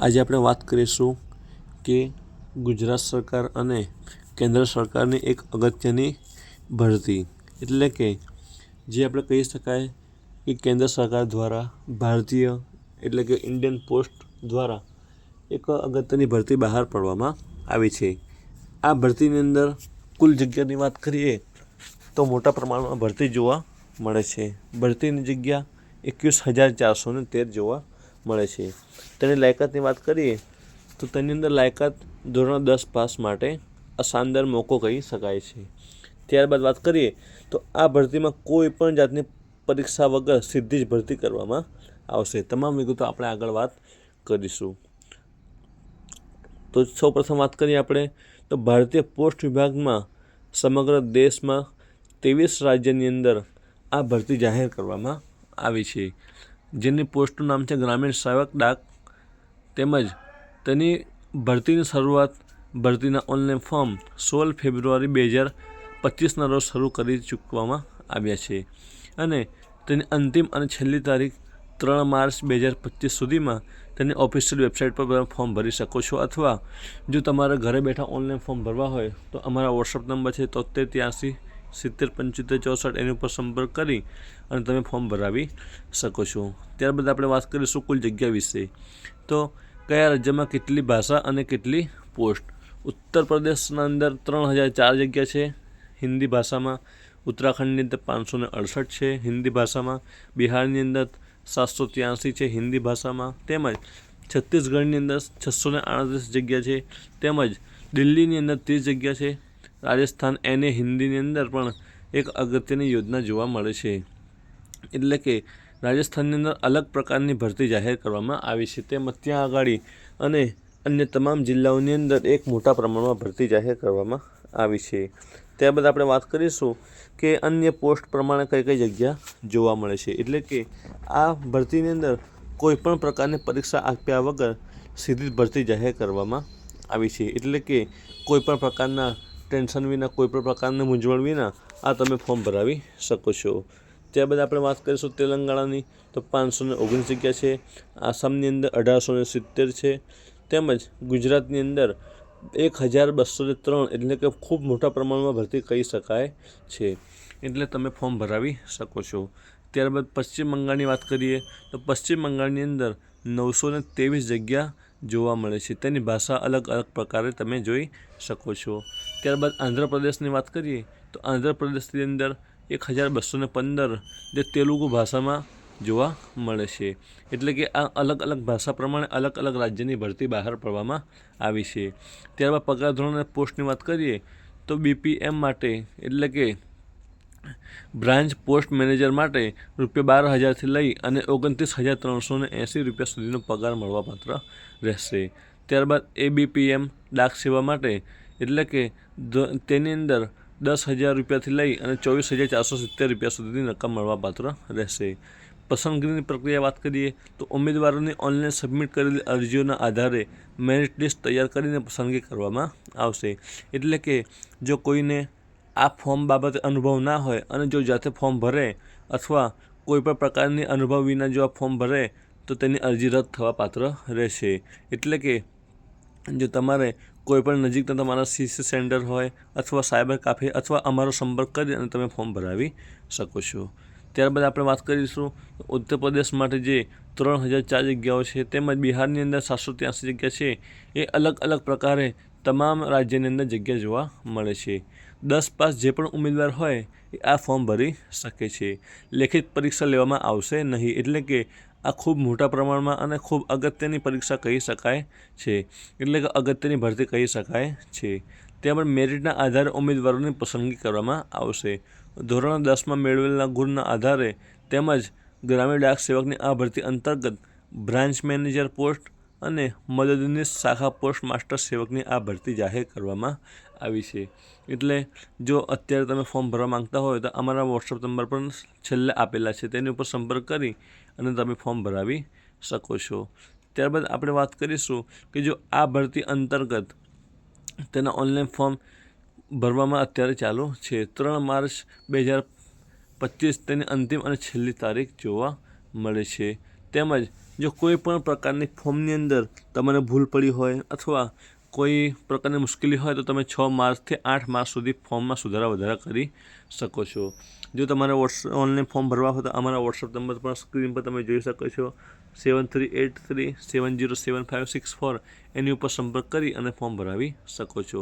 આજે આપણે વાત કરીશું કે ગુજરાત સરકાર અને કેન્દ્ર સરકારની એક અગત્યની ભરતી, એટલે કે જે આપણે કહી શકાય કે કેન્દ્ર સરકાર દ્વારા ભારતીય એટલે કે ઇન્ડિયન પોસ્ટ દ્વારા એક અગત્યની ભરતી બહાર પાડવામાં આવી છે. આ ભરતીની અંદર કુલ જગ્યાની વાત કરીએ તો મોટા પ્રમાણમાં ભરતી જોવા મળે છે. ભરતીની જગ્યા 21,413 જોવા મળે છે. તેની લાયકાતની વાત કરીએ તો તેની અંદર લાયકાત ધોરણ 10 પાસ માટે આ શાનદાર મોકો કહી શકાય છે. ત્યારબાદ વાત કરીએ તો આ ભરતીમાં કોઈ પણ જાતની પરીક્ષા વગર સીધી જ ભરતી કરવામાં આવશે. તમામ વિગતો આપણે આગળ વાત કરીશું. તો સૌપ્રથમ વાત કરીએ આપણે તો ભારતીય પોસ્ટ વિભાગમાં સમગ્ર દેશમાં 23 રાજ્યની અંદર આ ભરતી જાહેર કરવામાં આવી છે, જેની પોસ્ટનું નામ છે ગ્રામીણ સેવક ડાક. તેમજ તેની ભરતીની શરૂઆત ભરતીના ઓનલાઈન ફોર્મ 16 ફેબ્રુઆરી 2025ના રોજ શરૂ કરી ચૂકવામાં આવ્યા છે અને તેની અંતિમ અને છેલ્લી તારીખ 3 માર્ચ 2025 સુધીમાં તેની ઓફિશિયલ વેબસાઇટ પર તમે ફોર્મ ભરી શકો છો, અથવા જો તમારે ઘરે બેઠા ઓનલાઈન ફોર્મ ભરવા હોય તો અમારા વોટ્સઅપ નંબર છે 73 83 70 75 64 એની ઉપર સંપર્ક કરી અને તમે ફોર્મ ભરાવી શકો છો. ત્યારબાદ આપણે વાત કરીશું કુલ જગ્યા વિશે. તો કયા રાજ્યમાં કેટલી ભાષા અને કેટલી પોસ્ટ? ઉત્તર પ્રદેશના અંદર 3,004 જગ્યા છે હિન્દી ભાષામાં. ઉત્તરાખંડની અંદર 568 છે હિન્દી ભાષામાં. બિહારની અંદર 783 છે હિન્દી ભાષામાં. તેમજ છત્તીસગઢની અંદર 638 જગ્યા છે. તેમજ દિલ્હીની અંદર 30 જગ્યા છે. રાજસ્થાન એને હિન્દીની અંદર પણ એક અગત્યની યોજના જોવા મળે છે, એટલે કે રાજસ્થાનની અંદર અલગ પ્રકારની ભરતી જાહેર કરવામાં આવી છે. તેમજ ત્યાં આગળ અને અન્ય તમામ જિલ્લાઓની અંદર એક મોટા પ્રમાણમાં ભરતી જાહેર કરવામાં આવી છે. ત્યારબાદ આપણે વાત કરીશું કે અન્ય પોસ્ટ પ્રમાણે કઈ કઈ જગ્યા જોવા મળે છે, એટલે કે આ ભરતીની અંદર કોઈપણ પ્રકારની પરીક્ષા આપ્યા વગર સીધી ભરતી જાહેર કરવામાં આવી છે, એટલે કે કોઈપણ પ્રકારના ટેન્શન વિના, કોઈપણ પ્રકારની મૂંઝવણ વિના આ તમે ફોર્મ ભરાવી શકો છો. ત્યારબાદ આપણે વાત કરીશું તેલંગાણાની તો 519 જગ્યા છે. આસામની અંદર 1,870 છે. તેમજ ગુજરાતની અંદર 1,203, એટલે કે ખૂબ મોટા પ્રમાણમાં ભરતી કહી શકાય છે, એટલે તમે ફોર્મ ભરાવી શકો છો. ત્યારબાદ પશ્ચિમ બંગાળની વાત કરીએ તો પશ્ચિમ બંગાળની અંદર 923 જગ્યા જોવા મળે છે. તેની ભાષા અલગ અલગ પ્રકારે તમે જોઈ શકો છો. ત્યારબાદ આંધ્રપ્રદેશની વાત કરીએ તો આંધ્રપ્રદેશની અંદર 1,215 જે તેલુગુ ભાષામાં જોવા મળે છે, એટલે કે આ અલગ અલગ ભાષા પ્રમાણે અલગ અલગ રાજ્યની ભરતી બહાર પાડવામાં આવી છે. ત્યારબાદ પગાર ધોરણ અને પોસ્ટની વાત કરીએ તો BPM માટે, એટલે કે બ્રાન્ચ પોસ્ટ મેનેજર માટે ₹12,000થી લઈ અને ₹29,380 સુધીનો પગાર મળવાપાત્ર રહેશે. ત્યારબાદ ABPM ડાક સેવા માટે, એટલે કે તેની અંદર ₹10,000થી લઈ અને ₹24,470 સુધીની રકમ મળવાપાત્ર રહેશે. પસંદગીની પ્રક્રિયા વાત કરીએ તો ઉમેદવારોની ઓનલાઈન સબમિટ કરેલી અરજીઓના આધારે મેરિટ લિસ્ટ તૈયાર કરીને પસંદગી કરવામાં આવશે. એટલે કે જો કોઈને આ ફોર્મ બાબતે અનુભવ ના હોય અને જો જાતે ફોર્મ ભરે અથવા કોઈપણ પ્રકારની અનુભવ વિના જો આ ફોર્મ ભરે તો તેની અરજી રદ થવા પાત્ર રહેશે. એટલે કે જો તમારે કોઈપણ નજીકના તમારા CC સેન્ટર હોય અથવા સાયબર કાફે અથવા અમારો સંપર્ક કરી અને તમે ફોર્મ ભરાવી શકો છો. ત્યારબાદ આપણે વાત કરીશું ઉત્તર પ્રદેશ માટે જે 3,004 જગ્યાઓ છે, તેમજ બિહારની અંદર 783 જગ્યા છે. એ અલગ અલગ પ્રકારે તમામ રાજ્યની અંદર જગ્યા જોવા મળે છે. 10 પાસ જે પણ ઉમેદવાર હોય એ આ ફોર્મ ભરી શકે છે. લેખિત પરીક્ષા લેવામાં આવશે નહીં, એટલે કે આ ખૂબ મોટા પ્રમાણમાં અને ખૂબ અગત્યની પરીક્ષા કહી શકાય છે, એટલે કે અગત્યની ભરતી કહી શકાય છે. તેમજ મેરિટના આધારે ઉમેદવારોની પસંદગી કરવામાં આવશે. ધોરણ 10માં મેળવેલા ગુણના આધારે તેમજ ગ્રામીણ ડાક સેવકની આ ભરતી અંતર્ગત બ્રાન્ચ મેનેજર પોસ્ટ અને મદદનીશ શાખા પોસ્ટ માસ્ટર સેવકની આ ભરતી જાહેર કરવામાં આવી છે. એટલે જો અત્યારે તમે ફોર્મ ભરવા માંગતા હોય તો અમારા વોટ્સઅપ નંબર પર છેલ્લે આપેલા છે તેની ઉપર સંપર્ક કરી અને તમે ફોર્મ ભરાવી શકો છો. ત્યારબાદ આપણે વાત કરીશું કે જો આ ભરતી અંતર્ગત તેના ઓનલાઈન ફોર્મ ભરવામાં અત્યારે ચાલુ છે. 3 માર્ચ 2025 તેની અંતિમ અને છેલ્લી તારીખ જોવા મળે છે. તેમજ જો કોઈ પણ પ્રકારની ફોર્મની અંદર તમને ભૂલ પડી હોય અથવા કોઈ પ્રકારની મુશ્કેલી હોય તો તમે 6 માર્ચથી 8 માર્ચ સુધી ફોર્મમાં સુધારા વધારા કરી શકો છો. જો તમારે ઓનલાઈન ફોર્મ ભરવા હોય તો અમારા વોટ્સઅપ નંબર પર સ્ક્રીન પર તમે જોઈ શકો છો 7383707564 એની ઉપર સંપર્ક કરી અને ફોર્મ ભરાવી શકો છો.